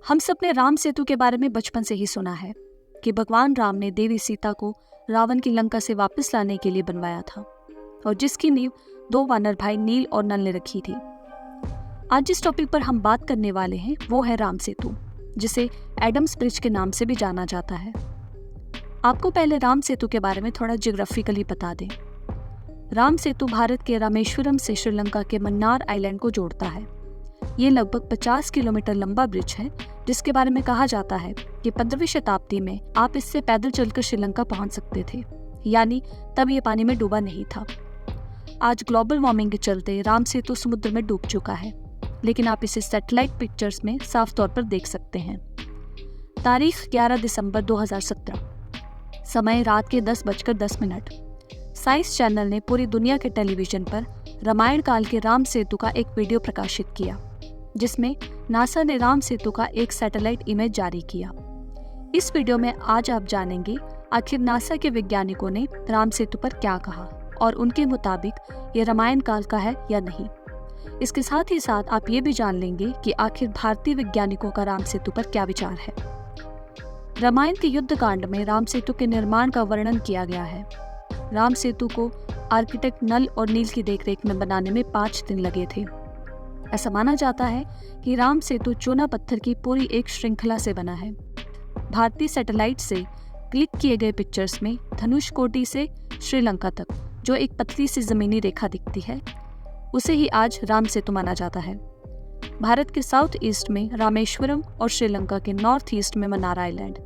हम सब ने राम सेतु के बारे में बचपन से ही सुना है कि भगवान राम ने देवी सीता को रावण की लंका से वापस लाने के लिए बनवाया था और जिसकी नींव दो वानर भाई नील और नल ने रखी थी। आज जिस टॉपिक पर हम बात करने वाले हैं वो है राम सेतु, जिसे एडम्स ब्रिज के नाम से भी जाना जाता है। आपको पहले राम सेतु के बारे में थोड़ा जियोग्राफिकली बता दें। राम सेतु भारत के रामेश्वरम से श्रीलंका के मन्नार आइलैंड को जोड़ता है। ये लगभग 50 किलोमीटर लंबा ब्रिज है, जिसके बारे में कहा जाता है कि 15वीं शताब्दी में आप इससे पैदल चलकर श्रीलंका पहुंच सकते थे, यानी तब ये पानी में डूबा नहीं था। आज ग्लोबल वार्मिंग के चलते राम सेतु समुद्र में डूब चुका है, लेकिन आप इसे सैटेलाइट पिक्चर्स में साफ तौर पर देख सकते हैं। तारीख 11 दिसंबर 2017, समय रात के 10:10। साइंस चैनल ने पूरी दुनिया के टेलीविजन पर रामायण काल के राम सेतु का एक वीडियो प्रकाशित किया, जिसमें नासा ने राम सेतु का एक सैटेलाइट इमेज जारी किया। इस वीडियो में आज आप जानेंगे आखिर नासा के वैज्ञानिकों ने राम सेतु पर क्या कहा और उनके मुताबिक ये रामायण काल का है या नहीं। इसके साथ ही साथ आप ये भी जान लेंगे कि आखिर भारतीय वैज्ञानिकों का राम सेतु पर क्या विचार है। रामायण के युद्ध कांड में राम सेतु के निर्माण का वर्णन किया गया है। राम सेतु को आर्किटेक्ट नल और नील की देखरेख में बनाने में 5 दिन लगे थे। ऐसा माना जाता है कि राम सेतु चूना पत्थर की पूरी एक श्रृंखला से बना है। भारतीय सैटेलाइट से क्लिक किए गए पिक्चर्स में धनुषकोटी से श्रीलंका तक जो एक पतली सी जमीनी रेखा दिखती है, उसे ही आज राम सेतु माना जाता है। भारत के साउथ ईस्ट में रामेश्वरम और श्रीलंका के नॉर्थ ईस्ट में मन्नार आइलैंड,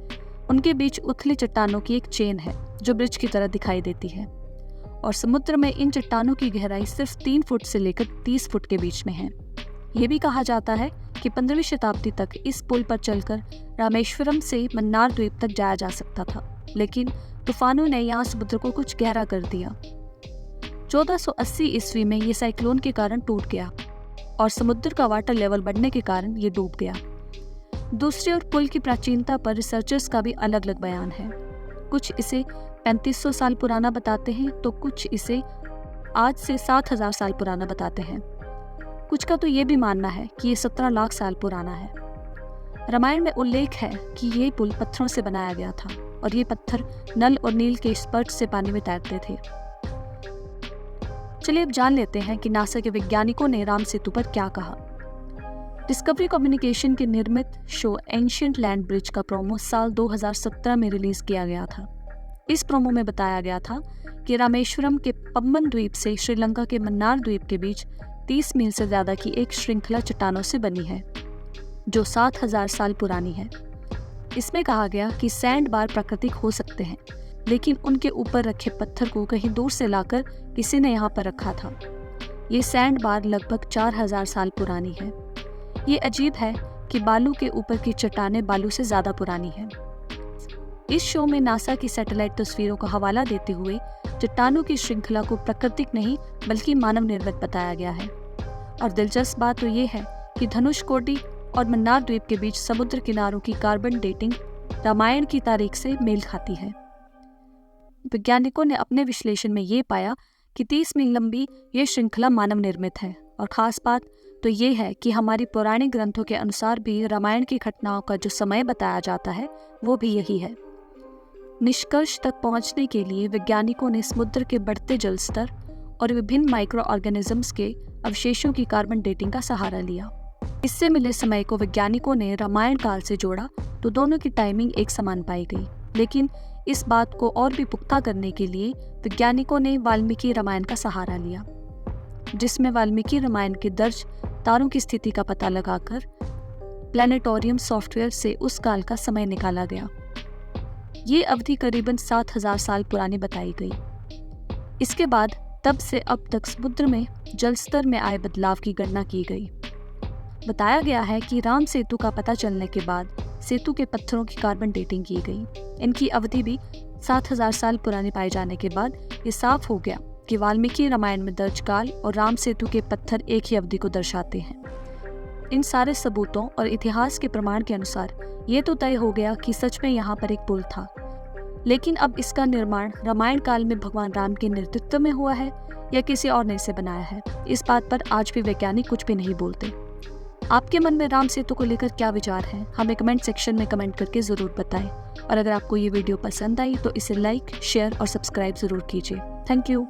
उनके बीच उथली चट्टानों की एक चेन है जो ब्रिज की तरह दिखाई देती है, और समुद्र में इन चट्टानों की गहराई सिर्फ 3 फुट से लेकर 30 फुट के बीच में है। ये भी कहा जाता है कि 15वीं शताब्दी तक इस पुल पर चलकर रामेश्वरम से मन्नार द्वीप तक जाया जा सकता था, लेकिन तूफानों ने यहाँ समुद्र को कुछ गहरा कर दिया। 1480 ईस्वी में ये साइक्लोन के कारण टूट गया और समुद्र का वाटर लेवल बढ़ने के कारण ये डूब गया। दूसरी ओर पुल की प्राचीनता पर रिसर्चर्स का भी अलग अलग बयान है। कुछ इसे 3500 साल पुराना बताते हैं तो कुछ इसे आज से 7000 साल पुराना बताते हैं। कुछ का तो ये भी मानना है कि ये 17 लाख साल पुराना है। रामायण में उल्लेख है कि ये पुल पत्थरों से बनाया गया था और ये पत्थर नल और नील के स्पर्श से पानी में तैरते थे। चलिए अब जान लेते हैं कि नासा के वैज्ञानिकों ने राम सेतु पर क्या कहा। डिस्कवरी कम्युनिकेशन के निर्मित शो एंशिएंट लैंड ब्रिज का प्रोमो साल 2017 में रिलीज किया गया था। इस प्रोमो में बताया गया था कि रामेश्वरम के पम्बन द्वीप से श्रीलंका के मन्नार द्वीप के बीच 30 मील से ज्यादा की एक श्रृंखला चट्टानों से बनी है, जो 7000 साल पुरानी है। इसमें कहा गया कि सैंड बार प्राकृतिक हो सकते हैं, लेकिन उनके ऊपर रखे पत्थर को कहीं दूर से लाकर किसी ने यहाँ पर रखा था। ये सैंड बार लगभग 4000 साल पुरानी है। ये अजीब है कि बालू के ऊपर की चट्टानें बालू से ज्यादा पुरानी हैं। इस शो में नासा की सैटेलाइट तस्वीरों का हवाला देते हुए चट्टानों की श्रृंखला को प्राकृतिक नहीं बल्कि मानव निर्मित बताया गया है। और दिलचस्प बात तो ये है कि धनुषकोटी और मन्नार द्वीप के बीच समुद्र किनारों की कार्बन डेटिंग रामायण की तारीख से मेल खाती है। वैज्ञानिकों ने अपने विश्लेषण में ये पाया कि 30 मील लंबी ये श्रृंखला मानव निर्मित है, और खास बात तो ये है कि हमारी पौराणिक ग्रंथों के अनुसार भी रामायण की घटनाओं का जो समय बताया जाता है वो भी यही है। निष्कर्ष तक पहुंचने के लिए वैज्ञानिकों ने समुद्र के बढ़ते जल स्तर और विभिन्न माइक्रो ऑर्गेनिजम्स के अवशेषों की कार्बन डेटिंग का सहारा लिया। इससे मिले समय को वैज्ञानिकों ने रामायण काल से जोड़ा तो दोनों की टाइमिंग एक समान पाई गई, लेकिन इस बात को और भी पुख्ता करने के लिए वैज्ञानिकों ने वाल्मीकि रामायण का सहारा लिया, जिसमें वाल्मीकि रामायण के दर्ज तारों की स्थिति का पता लगाकर प्लैनेटोरियम सॉफ्टवेयर से उस काल का समय निकाला गया। ये अवधि करीबन 7000 साल पुरानी बताई गई। इसके बाद तब से अब तक समुद्र में जल स्तर में आए बदलाव की गणना की गई। बताया गया है कि राम सेतु का पता चलने के बाद सेतु के पत्थरों की कार्बन डेटिंग की गई। इनकी अवधि भी 7000 साल पुरानी पाए जाने के बाद ये साफ हो गया कि वाल्मीकि रामायण में दर्ज काल और राम सेतु के पत्थर एक ही अवधि को दर्शाते हैं। इन सारे सबूतों और इतिहास के प्रमाण के अनुसार ये तो तय हो गया कि सच में यहाँ पर एक पुल था, लेकिन अब इसका निर्माण रामायण काल में भगवान राम के नेतृत्व में हुआ है या किसी और ने इसे बनाया है, इस बात पर आज भी वैज्ञानिक कुछ भी नहीं बोलते। आपके मन में राम सेतु को लेकर क्या विचार है, हमें कमेंट सेक्शन में कमेंट करके ज़रूर बताएं। और अगर आपको ये वीडियो पसंद आई तो इसे लाइक, शेयर और सब्सक्राइब ज़रूर कीजिए। Thank you.